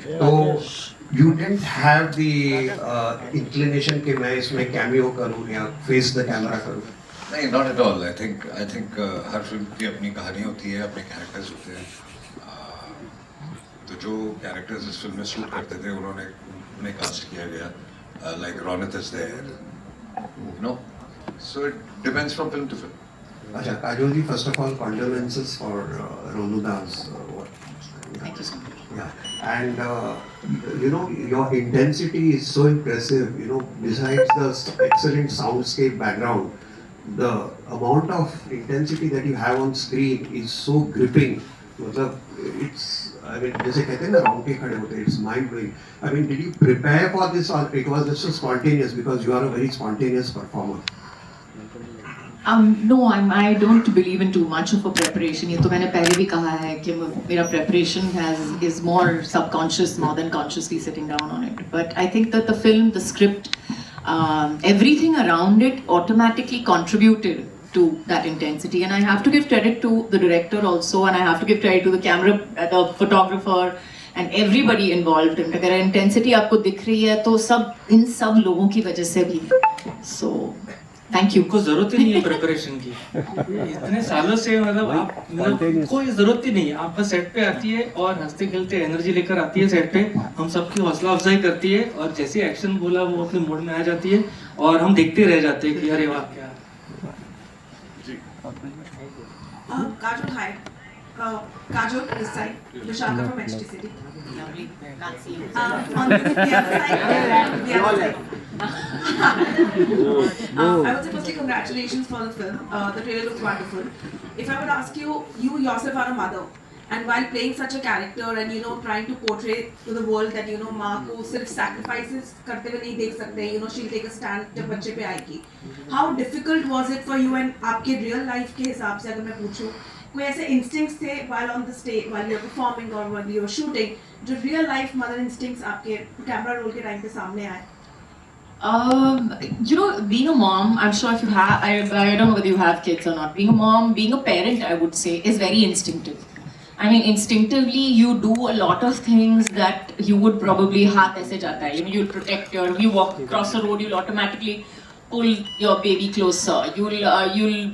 तो you didn't have the inclination कि मैं इसमें cameo करूँ या face the camera करूँ? नहीं, not at all. I think her film की अपनी कहानी होती है, अपने कैरेक्टर्स होते हैं. तो जो कैरेक्टर्स इस फिल्म में सूट करते थे उन्हें कास्ट किया गया. Like Ronit is there. No, so it depends from film to film. अच्छा, काजोल जी, first of all, condolences for Ronu Das. Thank you so much. Yeah, and your intensity is so impressive. Besides the excellent soundscape background, the amount of intensity that you have on screen is so gripping. मतलब जैसे कहते हैं ना, रोंगटे खड़े होते हैं. It's mind blowing. Did you prepare for this, or it was just so spontaneous because you are a very spontaneous performer? No, I don't believe in too much of a preparation. ये तो मैंने पहले भी कहा है कि मेरा preparation is more subconscious more than consciously sitting down on it. But I think that the film, the script, everything around it automatically contributed to that intensity. And I have to give credit to the director also, and I have to give credit to the camera, the photographer, and everybody involved. And अगर intensity आपको दिख रही है तो इन सब लोगों की वजह से भी. So thank you. को जरूरत ही नहीं है प्रिपरेशन की. इतने सालों से मतलब कोई जरूरत ही नहीं है. आप बस सेट पे आती है और हंसते खेलते एनर्जी लेकर आती है सेट पे. हम सबकी हौसला अफजाई करती है और जैसे एक्शन बोला वो अपने मूड में आ जाती है और हम देखते रह जाते हैं कि अरे वाह क्या. Kajol, hi. Kajol, this side. Vishaka from HT City. Lovely. Can't see you. On the other side. The other side. I would say firstly congratulations for the film. The trailer looks wonderful. If I would ask you, you yourself are a mother, and while playing such a character and trying to portray to the world that माँ को सिर्फ sacrifices करते हुए नहीं देख सकते, she'll take a stand जब बच्चे पे आएगी. How difficult was it for you? And आपके real life के हिसाब से अगर मैं पूछूं, कोई ऐसे instincts थे while on the stage, while you're performing or while you're shooting, जो real life mother instincts आपके camera roll के time पे सामने आए? Being a mom, I'm sure if you have, I don't know whether you have kids or not. Being a mom, being a parent, I would say, is very instinctive. Instinctively, you do a lot of things that you would probably हाथ ऐसे जाता है. You'll protect you walk across the road, you'll automatically pull your baby closer. You'll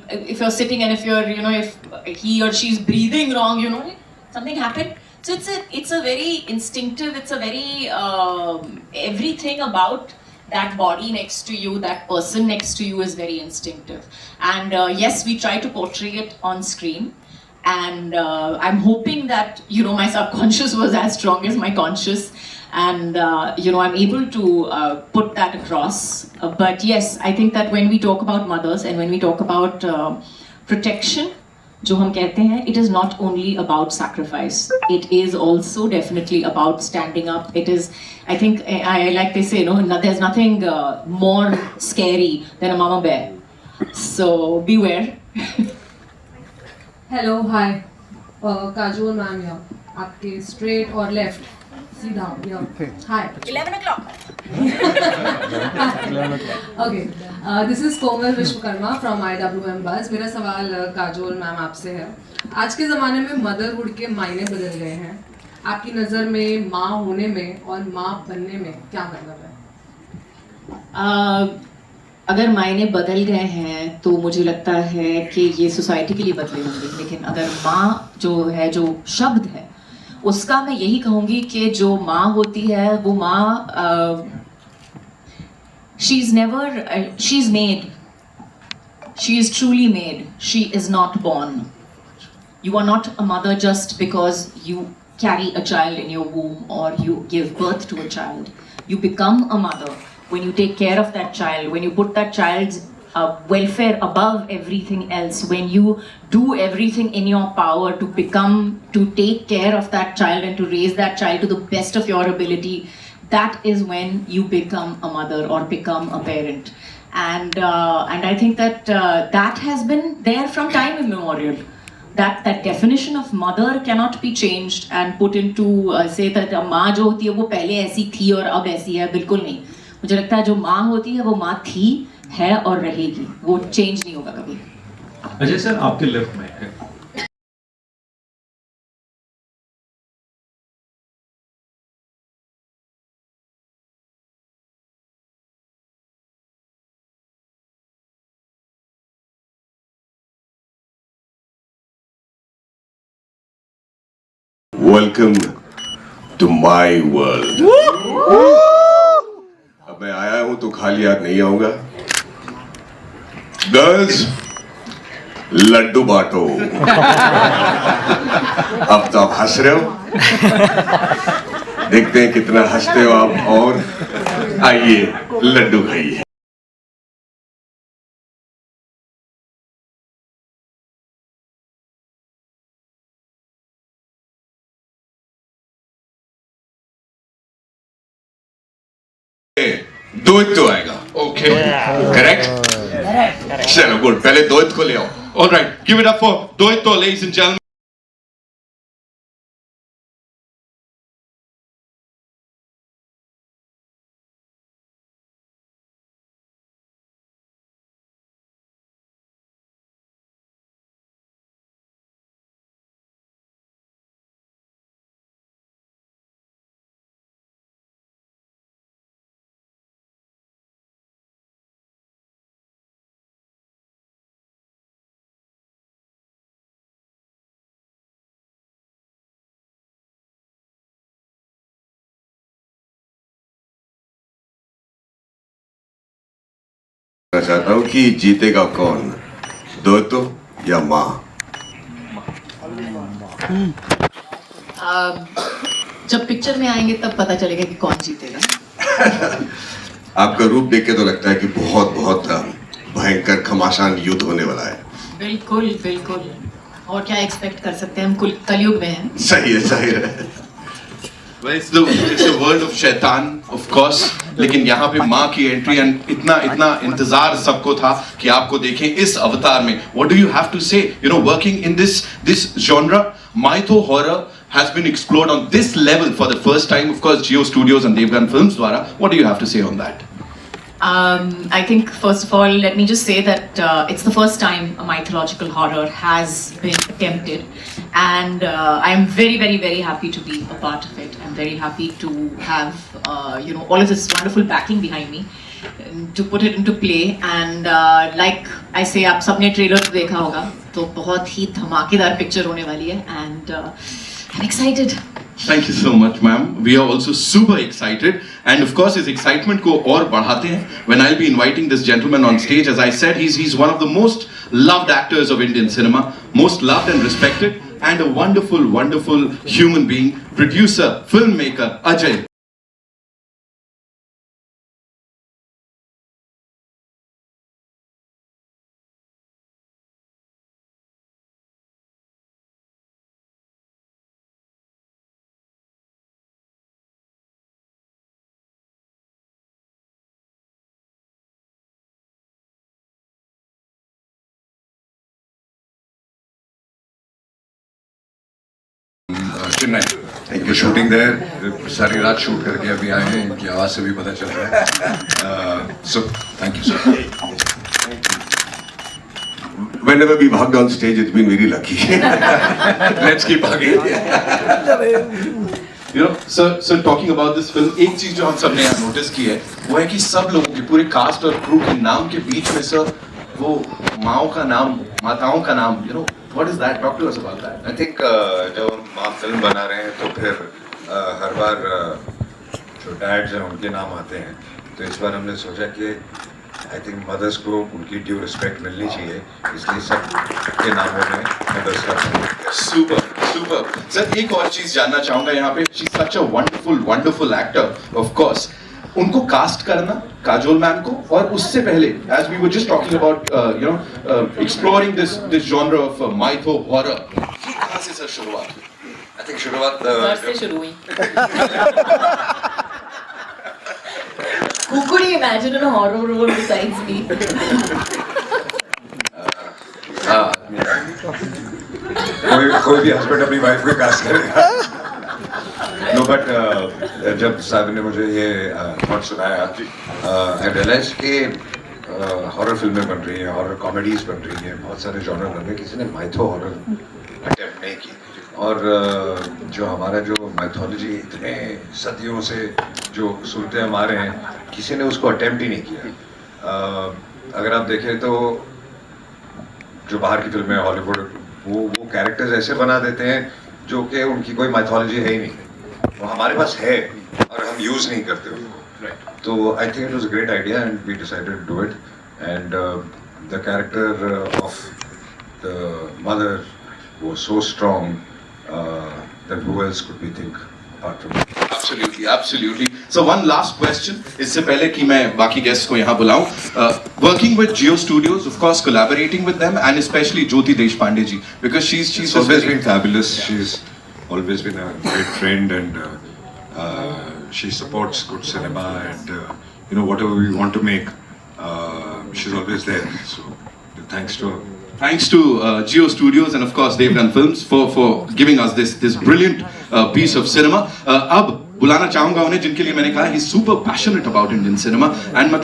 if you're sitting and if you're if he or she's breathing wrong, something happened. So it's a very instinctive. It's a very everything about that body next to you, that person next to you is very instinctive. And yes, we try to portray it on screen. And I'm hoping that my subconscious was as strong as my conscious, and I'm able to put that across. But yes, I think that when we talk about mothers and when we talk about protection, जो हम कहते हैं, it is not only about sacrifice. It is also definitely about standing up. It is, I think, I like they say, there's nothing more scary than a mama bear. So beware. Hello hi. Kajol ma'am या आपके straight और left सीधा या हाय. 11 o'clock. Okay, this is Komal Vishwakarma from IWM बज. मेरा सवाल Kajol ma'am आपसे है. आज के ज़माने में मदरहुड के मायने बदल गए हैं. आपकी नज़र में माँ होने में और माँ बनने में क्या मतलब है? अगर मायने बदल गए हैं तो मुझे लगता है कि ये सोसाइटी के लिए बदले होंगे. लेकिन अगर माँ जो शब्द है, उसका मैं यही कहूँगी कि जो माँ होती है वो माँ she is made. She is truly made. She is not born. You are not a mother just because you carry a child in your womb or you give birth to a child. You become a mother when you take care of that child, when you put that child's welfare above everything else, when you do everything in your power to take care of that child and to raise that child to the best of your ability, that is when you become a mother or become a parent. And I think that that has been there from time immemorial. That definition of mother cannot be changed and put into say that माँ जो होती है वो पहले ऐसी थी और अब ऐसी है, बिल्कुल नहीं. मुझे लगता है जो माँ होती है वो माँ थी, है और रहेगी. वो चेंज नहीं होगा कभी. अजय सर, आपके लेफ्ट में है. Welcome to my world. अब मैं आया हूं तो खाली हाथ नहीं आऊंगा। गर्ल्स, लड्डू बांटो। अब तो आप हंस रहे हो, देखते हैं कितना हंसते हो आप। और आइए लड्डू खाइए। द्वैत तो आएगा। Okay, correct. चलो गुड, पहले द्वैत को ले आओ। All right, give it up for Doito, ladies and gentlemen. मैं चाहता हूं कि जीतेगा कौन, द्वैतो या माँ? जब पिक्चर में आएंगे तब पता चलेगा कि कौन जीतेगा। आपका रूप देख के तो लगता है कि बहुत बहुत भयंकर घमासान युद्ध होने वाला है। बिल्कुल बिल्कुल, और क्या एक्सपेक्ट कर सकते हैं, हम कलयुग में हैं। सही है, सही है। Well, it's the world of शैतान, of course. लेकिन यहाँ पे माँ की एंट्री एंड इतना इंतजार सबको था कि आपको देखें इस अवतार में। What do you have to say? You know, working in this genre, mytho horror has been explored on this level for the first time. Of course, Geo Studios and Devgan Films द्वारा. What do you have to say on that? I think first of all, let me just say that it's the first time a mythological horror has been attempted, and I'm very, very, very happy to be a part of it. I'm very happy to have all of this wonderful backing behind me to put it into play. And like I say, आप सबने trailer देखा होगा, तो बहुत ही धमाकेदार picture होने वाली है, and I'm excited. Thank you so much, ma'am. We are also super excited, and of course, his excitement को और बढ़ाते हैं when I'll be inviting this gentleman on stage. As I said, he's one of the most loved actors of Indian cinema, most loved and respected, and a wonderful, wonderful human being, producer, filmmaker, Ajay. Chennai इनकी shooting देर सारी रात shoot करके अभी आए हैं, इनकी आवाज़ से भी पता चल रहा है। So thank you sir. Whenever we've hugged on stage, it's been very lucky. Let's keep hugging. You know, sir, talking about this film, एक चीज जो हम सबने यहाँ नोटिस की है वो है कि सब लोगों के पूरे कास्ट और क्रू के नाम के बीच में सर वो माओ का नाम, माताओं का नाम, you know, what is that? Talk to us about that. I think जब हम माँ फिल्म बना रहे हैं तो फिर हर बार जो डैड्स हैं उनके नाम आते हैं, तो इस बार हमने सोचा कि आई थिंक मदर्स को उनकी ड्यू रिस्पेक्ट मिलनी चाहिए, इसलिए सब के नामों में मदर्स का। Super. सर एक और चीज जानना चाहूंगा यहाँ पे, she's such a wonderful actor, of course. उनको कास्ट करना काजोल मैम को, और उससे पहले as we were just talking about exploring this genre of mytho horror, कहाँ से सर शुरुआत हुई? आई थिंक शुरुआत घर से शुरू हुई। Who could you imagine in a horror role besides me? कोई भी हस्बैंड अपनी वाइफ को कास्ट करेगा। नो बट जब साहब ने मुझे ये थॉट सुनाया, आई रियलाइज कि हॉरर फिल्में बन रही हैं, हॉरर कॉमेडीज बन रही हैं, बहुत सारे जॉनर बन रहे हैं, किसी ने माइथो हॉरर अटेम्प्ट नहीं की। और जो हमारा जो माइथोलॉजी इतने सदियों से जो सूरतें हम आ रहे हैं, किसी ने उसको अटेम्प्ट ही नहीं किया। अगर आप देखें तो जो बाहर की फिल्में हॉलीवुड वो कैरेक्टर्स ऐसे बना देते हैं जो कि उनकी कोई माइथोलॉजी है ही नहीं, वो हमारे पास है और हम यूज नहीं करते उसको। तो I think it was a great idea and we decided to do it, and the character of the mother was so strong that who else could we think apart from her? Absolutely, absolutely. So one last question. इससे पहले कि मैं बाकी guest को यहाँ बुलाऊं, working with Jio Studios, of course, collaborating with them, and especially Jyoti Deshpande ji, because she's always been fabulous. She's always been a great friend, and she supports good cinema, and you know, whatever we want to make, she's always there. So thanks to her. Thanks to Jio Studios and of course Devgan Films for giving us this brilliant piece of cinema. अब बुलाना चाहूंगा उन्हें जिनके लिए मैंने कहा he's super passionate about Indian cinema and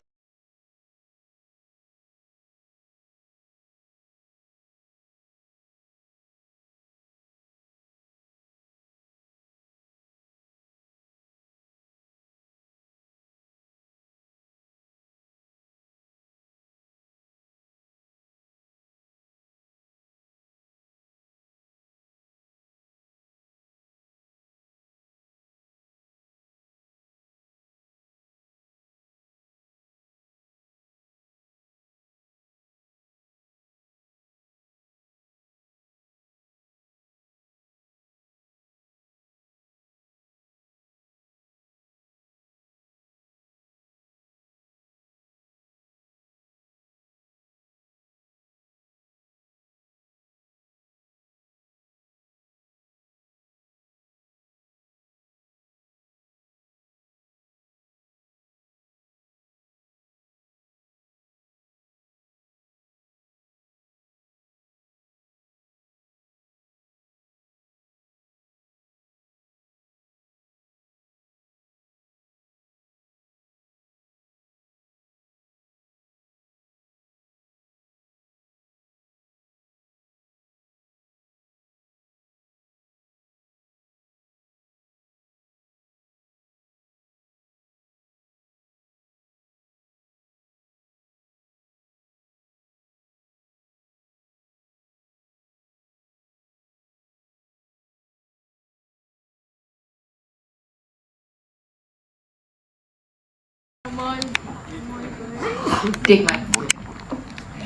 Take mine.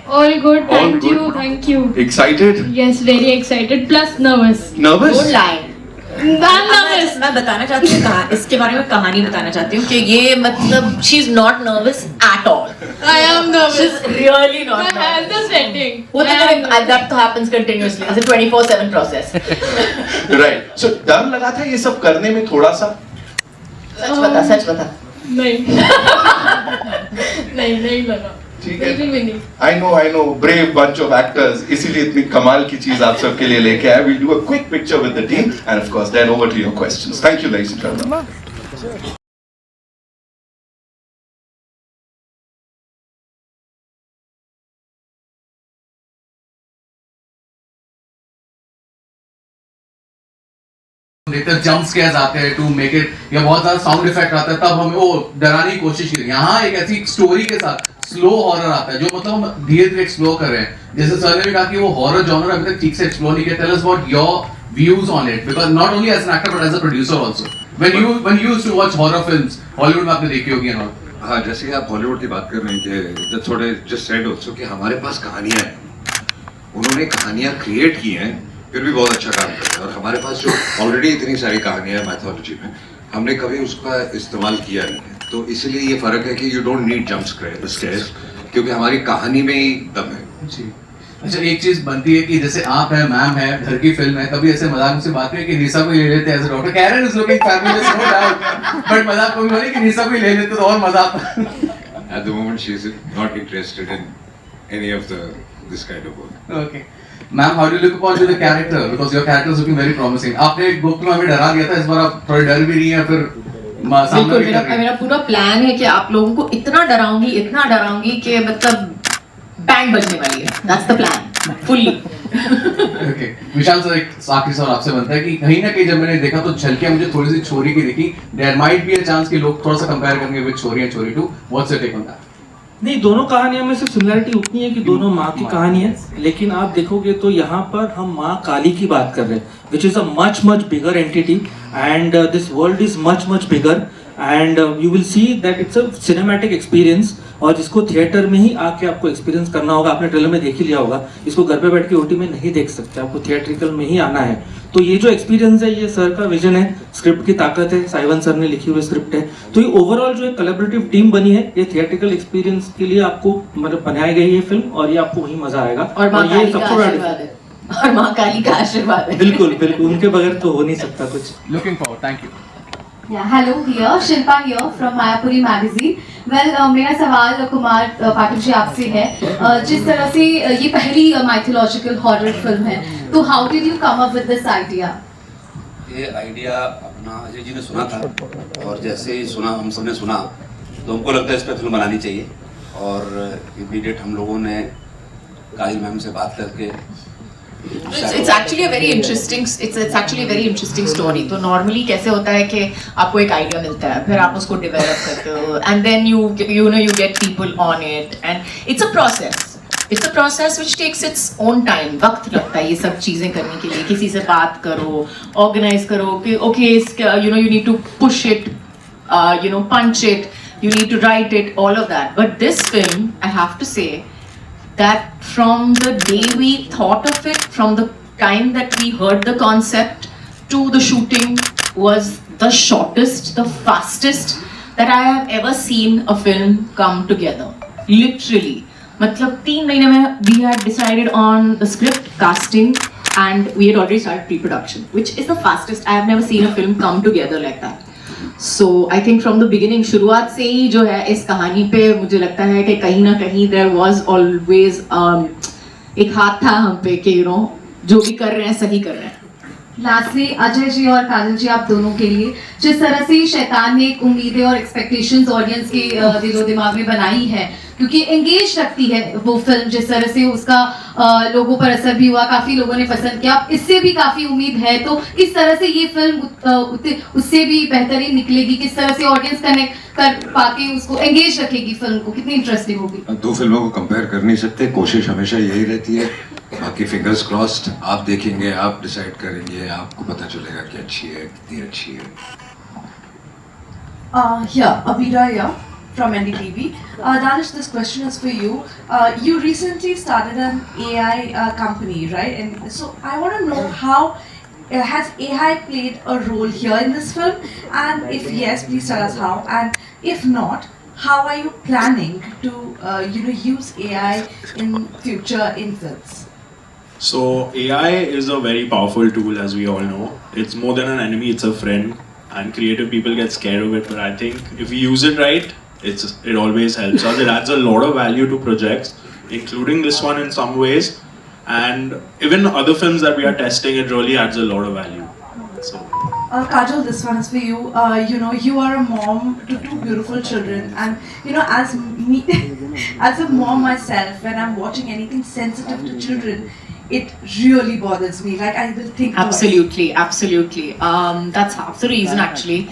All good, thank good. you, thank you. excited, Yes, very excited, plus nervous. nervous. Don't lie. I'm nervous. मैं बताना चाहती हूँ इसके बारे में कहानी बताना चाहती हूँ कि ये मतलब she's not nervous at all. I am nervous. She's really not My nervous. hands are sweating. वो तो that happens continuously. It's a 24/7 process. Right. So डर लगा था ये सब करने में थोड़ा सा? सच बता. नहीं नहीं लगा. ठीक है. बिल्कुल भी नहीं. I know, brave bunch of actors. इसीलिए इतनी कमाल की चीज आप सबके लिए लेके आए. We'll do a quick picture with the team, and of course, then over to your questions. Thank you, ladies and gentlemen. देखते जंप स्केयर्स आते हैं टू मेक इट, या बहुत ज्यादा साउंड इफेक्ट आता है तब हमें वो डराने की कोशिश की. यहाँ एक ऐसी स्टोरी के साथ स्लो हॉरर आता है जो मतलब हम धीरे धीरे एक्सप्लोर कर रहे हैं. जैसे सर ने भी कहा कि वो हॉरर जॉनर अभी तक ठीक से एक्सप्लोर नहीं किया. Tell us about your views on it, because not only as an actor but as a producer also. When you used to watch horror films Hollywood में आपने देखी होगी एंड ऑल. हाँ, जैसे आप हॉलीवुड की बात कर रहे थे, थोड़े जस्ट सेड ऑल्सो कि हमारे पास कहानियां हैं, उन्होंने कहानियां क्रिएट की हैं, फिर भी बहुत अच्छा काम कर रहे हैं. और हमारे पास जो ऑलरेडी इतनी सारी कहानियां हैं माइथोलॉजी में, हमने कभी उसका इस्तेमाल किया नहीं है. तो इसलिए ये फर्क है कि you don't need jump scares, क्योंकि हमारी कहानी में ही दम है. जी. अच्छा, एक चीज बनती है कि जैसे आप है, मैम है, घर की फिल्म है, कभी ऐसे मजाक से बात है कि निशा को ले लेते हैं as a doctor. Karen is looking fabulous, no doubt, but मजाक कोई नहीं कि निशा को ले लेते तो और मजा आता. At the moment she is not interested in any of this kind of work. Okay. Ma'am, how do you look upon to the character? Because your character is looking very promising. आपने एक book में हमें डरा दिया था, इस बार आप थोड़े डर भी नहीं है, फिर सामने भी डर. मेरा पूरा प्लान है कि आप लोगों को इतना डराऊंगी कि मतलब बैंड बजने वाली है. That's the plan, fully. Okay. Vishal sir, एक आखिरी सवाल आपसे बनता है कि कहीं ना कहीं जब मैंने देखा तो झलकियां मुझे थोड़ी सी छोरी की दिखी. There might be a chance कि लोग थोड़ा सा कंपेयर करेंगे with छोरी and छोरी 2. What's your take on that? नहीं, दोनों कहानियों में सिर्फ सिमिलरिटी उतनी है कि दोनों माँ की कहानी है, लेकिन आप देखोगे तो यहाँ पर हम माँ काली की बात कर रहे हैं, which is a much bigger entity, and this world is much bigger, and you will see that it's a cinematic experience, और जिसको थिएटर में ही आके आपको एक्सपीरियंस करना होगा। आपने ट्रेलर में देख ही लिया होगा, इसको घर पे बैठ के ओटी में नहीं देख सकते, आपको थिएट्रिकल में ही आना है। तो ये जो एक्सपीरियंस है, ये सर का विजन है, स्क्रिप्ट की ताकत है, साइवन सर ने लिखी हुई स्क्रिप्ट है, तो ये ओवरऑल जो एक कोलैबोरेटिव टीम बनी है, ये थिएट्रिकल एक्सपीरियंस के लिए आपको मतलब बनाई गई है फिल्म, और ये आपको वहीं मजा आएगा। और माँ ये काली का सबसे बड़ा आशीर्वाद है, और माँ काली का आशीर्वाद है। बिल्कुल बिल्कुल, उनके बगैर तो हो नहीं सकता कुछ। Looking forward, thank you. Yeah, hello here, Shilpa here from Mayapuri magazine. Well, मेरा सवाल कुमार पाठक जी आपसे है। जिस तरह से ये पहली माइथोलॉजिकल हॉरर फिल्म है, तो how did you come up with this idea? ये आइडिया अपना अजय जी ने सुना था, और जैसे ही सुना, हम सबने सुना, तो हमको लगता है इस पर फिल्म बनानी चाहिए, और इमीडिएट हम लोगों ने काहिल मैम से बात करके It's actually a very interesting it's actually a very interesting story. तो normally कैसे होता है कि आपको एक आइडिया मिलता है, फिर आप उसको डेवलप करते हो, and then you get people on it, and it's a process. It's a process which takes its own time. वक्त लगता है ये सब चीजें करने के लिए, किसी से बात करो, organize करो कि okay, you need to push it, punch it, you need to write it, all of that. But this film, I have to say, that from the day we thought of it, from the time that we heard the concept to the shooting, was the shortest, the fastest that I have ever seen a film come together. Literally. मतलब 3 महीने में we had decided on the script, casting, and we had already started pre-production, which is the fastest. I have never seen a film come together like that. So I think from the beginning, शुरुआत से ही जो है इस कहानी पे मुझे लगता है कि कहीं ना कहीं there was always एक हाथ था हम पे कि जो भी कर रहे हैं सही कर रहे हैं। Lastly, अजय जी और काजल जी, आप दोनों के लिए, जिस तरह से शैतान ने एक उम्मीदें और एक्सपेक्टेशंस ऑडियंस के दिलो दिमाग में बनाई है, क्योंकि एंगेज रखती है वो फिल्म, जिस तरह से उसका लोगों पर असर भी हुआ, काफी लोगों ने पसंद किया, इससे भी काफी उम्मीद है, तो किस तरह से ये फिल्म उससे भी बेहतरीन निकलेगी, किस तरह से ऑडियंस कनेक्ट कर पाके उसको एंगेज रखेगी फिल्म को, कितनी इंटरेस्टिंग होगी? दो फिल्मों को कंपेयर कर नहीं सकते, कोशिश हमेशा यही रहती है, बाकी फिंगर्स क्रॉस्ड, आप देखेंगे, आप डिसाइड करेंगे, आपको पता चलेगा कि अच्छी है, कितनी अच्छी है। Abira here from NDTV. Danish, this question is for you. You recently started an AI company, right? And so I want to know how has AI played a role here in this film? And if yes, please tell us how. And if not, how are you planning to use AI in future in films? So AI is a very powerful tool, as we all know. It's more than an enemy, it's a friend, and creative people get scared of it. But I think if we use it right, it always helps us. It adds a lot of value to projects, including this one in some ways, and even other films that we are testing, it really adds a lot of value. So. Kajal, this one is for you. You are a mom to 2 beautiful children, and as me, as a mom myself, when I'm watching anything sensitive to children, it really bothers me. Like I will think. Absolutely. That's half the reason actually.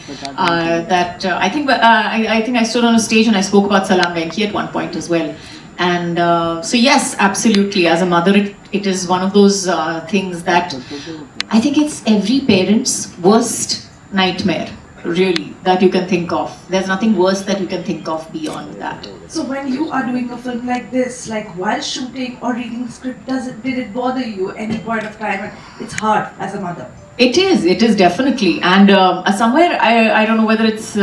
That I think I stood on a stage and I spoke about Salam Venki at one point as well. And so yes, absolutely. As a mother, it is one of those things that I think it's every parent's worst nightmare, really, that you can think of. There's nothing worse that you can think of beyond that. So when you are doing a film like this, like while shooting or reading the script, did it bother you any point of time? And it's hard as a mother. It is definitely, and somewhere I don't know whether it's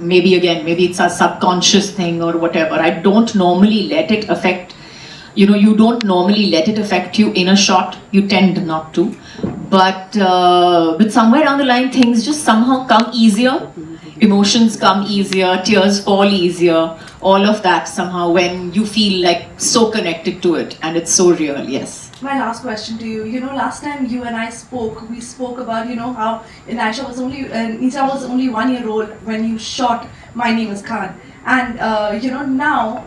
maybe it's a subconscious thing or whatever. I don't normally let it affect. You don't normally let it affect you in a shot. You tend not to, but somewhere down the line, things just somehow come easier. Emotions come easier, tears fall easier. All of that somehow when you feel like so connected to it, and it's so real. Yes. My last question to you. Last time you and I spoke, we spoke about how Nisha was only 1 year old when you shot My Name is Khan. And now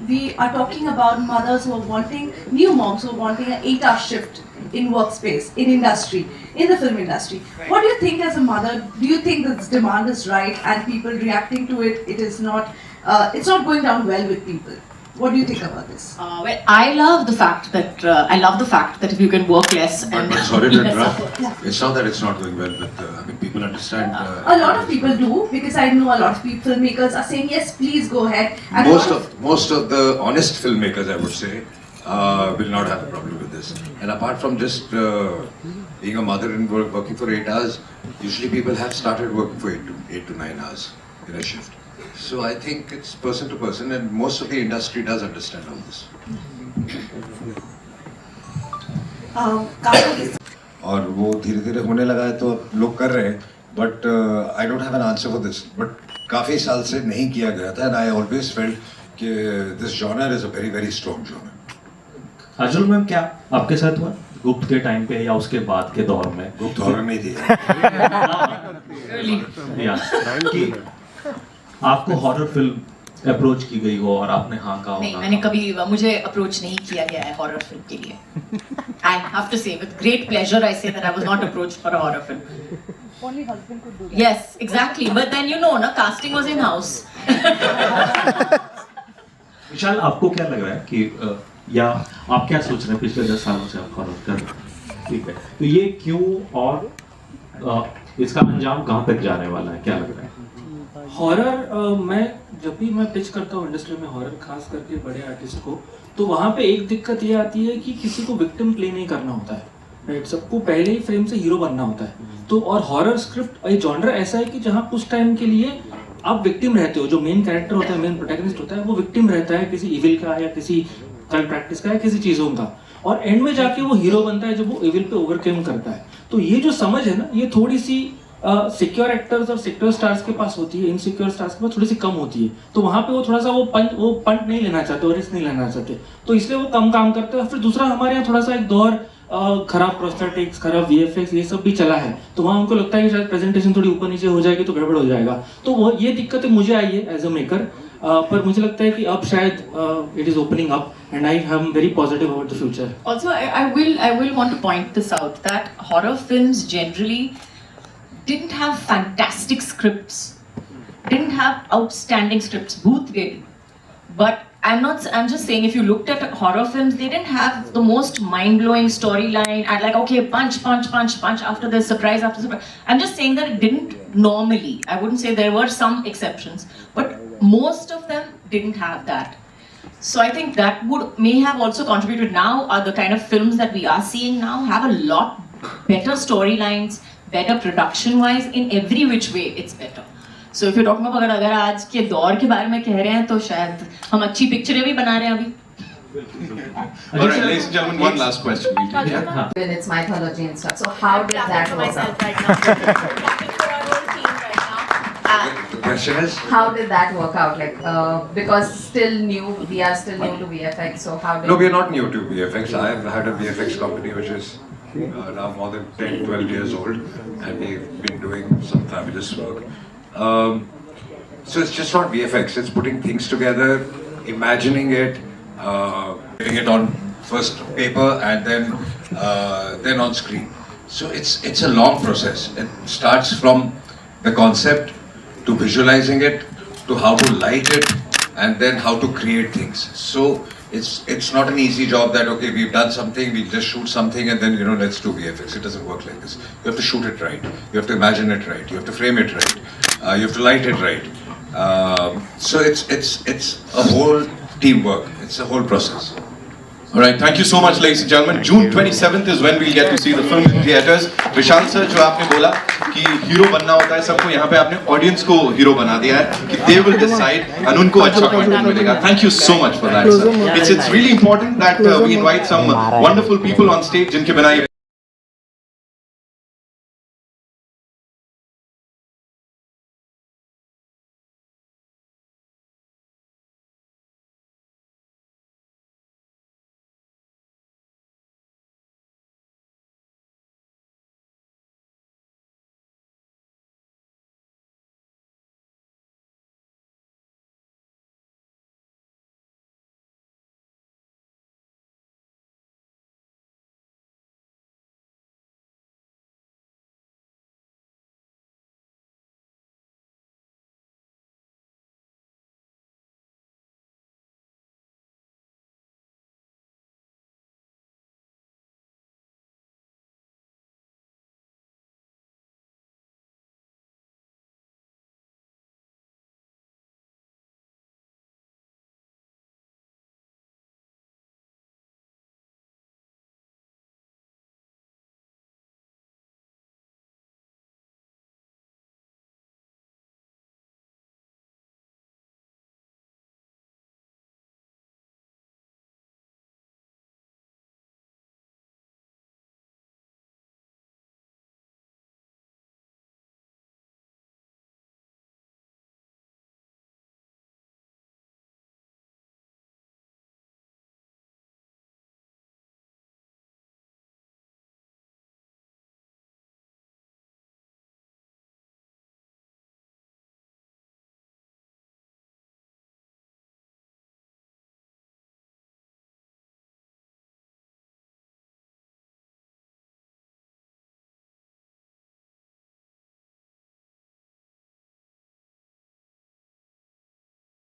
we are talking about mothers who are wanting, new moms who are wanting an 8-hour shift in workspace, in industry, in the film industry. What do you think as a mother? Do you think this demand is right and people reacting to it, it is not it's not going down well with people. What do you think about this? Well, I love the fact that if you can work less and But sorry to less interrupt. effort. It's not that it's not going well, but I mean, people understand. A lot of people do, because I know a lot of people, filmmakers are saying yes, please go ahead. And Most of the honest filmmakers, I would say, will not have a problem with this. And apart from just being a mother and working for 8 hours, usually people have started working for 8 to 9 hours in a shift. So I think it's person to person, and most of the industry does understand all this. और वो धीरे धीरे होने लगा है तो लोग कर रहे हैं, but I don't have an answer for this, but काफ़ी साल से नहीं किया गया था, एंड आई ऑलवेज फेल्ट कि this genre is a very very strong genre. Kajol ma'am, क्या आपके साथ हुआ गुप्त के टाइम पे या उसके बाद के दौर में? गुप्त हॉरर नहीं थी या कि आपको हॉरर फिल्म अप्रोच की गई हो और आपने हाँ कहा नहीं, होगा? मैंने कभी मुझे अप्रोच नहीं किया गया है हॉरर फिल्म के लिए. आई हैव टू से with great pleasure I say that I was not approached for a horror film. Only husband could do that. Yes, exactly. But then you know, na casting was in house. विशाल, आपको क्या लग रहा है कि या आप क्या सोच रहे हैं पिछले 10 सालों से आप हॉरर कर रहे हैं, ठीक है, तो ये क्यों और इसका अंजाम कहाँ तक जाने वाला है, क्या लग रहा है? हॉरर मैं जब भी मैं पिच करता हूँ इंडस्ट्री में हॉरर, खास करके बड़े आर्टिस्ट को, तो वहाँ पे एक दिक्कत ये आती है कि किसी को विक्टिम प्ले नहीं करना होता है, राइट? सबको पहले ही फ्रेम से हीरो बनना होता है. तो और हॉरर स्क्रिप्ट एक जॉनर ऐसा है कि जहाँ कुछ टाइम के लिए आप विक्टिम रहते हो, जो मेन कैरेक्टर होता है, मेन प्रोटैगनिस्ट होता है, वो विक्टिम रहता है किसी इविल का या किसी कल्ट प्रैक्टिस का या किसी चीज़ों का, और एंड में जाके वो हीरो बनता है जब वो इविल पे ओवरकम करता है. तो ये जो समझ है ना, ये थोड़ी सी सिक्योर एक्टर्स और सिक्योर स्टार्स के पास होती है, इनसिक्योर स्टार्स के पास थोड़ी सी कम होती है. तो वहाँ पे वो थोड़ा सा वो पंट नहीं लेना चाहते और रिस्क नहीं लेना चाहते, तो इसलिए वो कम काम करते हैं. फिर दूसरा, हमारे यहाँ थोड़ा सा एक दौर खराब प्रोस्थेटिक्स, खराब VFX, ये सब भी चला है, तो वहाँ उनको लगता है कि शायद प्रेजेंटेशन थोड़ी ऊपर नीचे हो जाएगी तो गड़बड़ हो जाएगा. तो वो ये दिक्कतें मुझे आई है एज अ मेकर, पर मुझे लगता है कि अब शायद it is opening up and I am very positive about the future. Also, I will want to point this out that horror films generally didn't have fantastic scripts, didn't have outstanding scripts. Booth did, but I'm just saying, if you looked at horror films, they didn't have the most mind-blowing storyline and like, okay, punch after this, surprise after surprise. I'm just saying that it didn't normally. I wouldn't say there were some exceptions, but most of them didn't have that. So I think that may have also contributed. Now the kind of films that we are seeing now have a lot better storylines, better production-wise, in every which way it's better. So if you're talking about अगर आज के दौर के बारे में कह रहे हैं तो शायद हम अच्छी पिक्चरें भी बना रहे हैं अभी. All right, ladies and gentlemen, one last question. When it's mythology and stuff. So how did that work out? The question is, How did that work out? Like, because we are still new to VFX. So how did? no, we are not new to VFX. I have had a VFX company which is now more than 10-12 years old, and we've been doing some fabulous work. So it's just not VFX, it's putting things together, imagining it, putting it on first paper and then on screen. So it's a long process. It starts from the concept to visualizing it, to how to light it, and then how to create things. So it's not an easy job that, okay, we've done something, we just shoot something and then, let's do VFX. It doesn't work like this. You have to shoot it right, you have to imagine it right, you have to frame it right, you have to light it right. So it's a whole teamwork, it's a whole process. All right, thank you so much, ladies and gentlemen. June 27th is when we'll get to see the film in theaters. Vishal sir, जो आपने बोला कि hero बनना होता है सबको, यहाँ पे आपने ऑडियंस को हीरो बना दिया है कि they will decide and उनको अच्छा कंटेंट मिलेगा. Thank you so much for that, sir. It's really important that we invite some wonderful people on stage जिनके बिना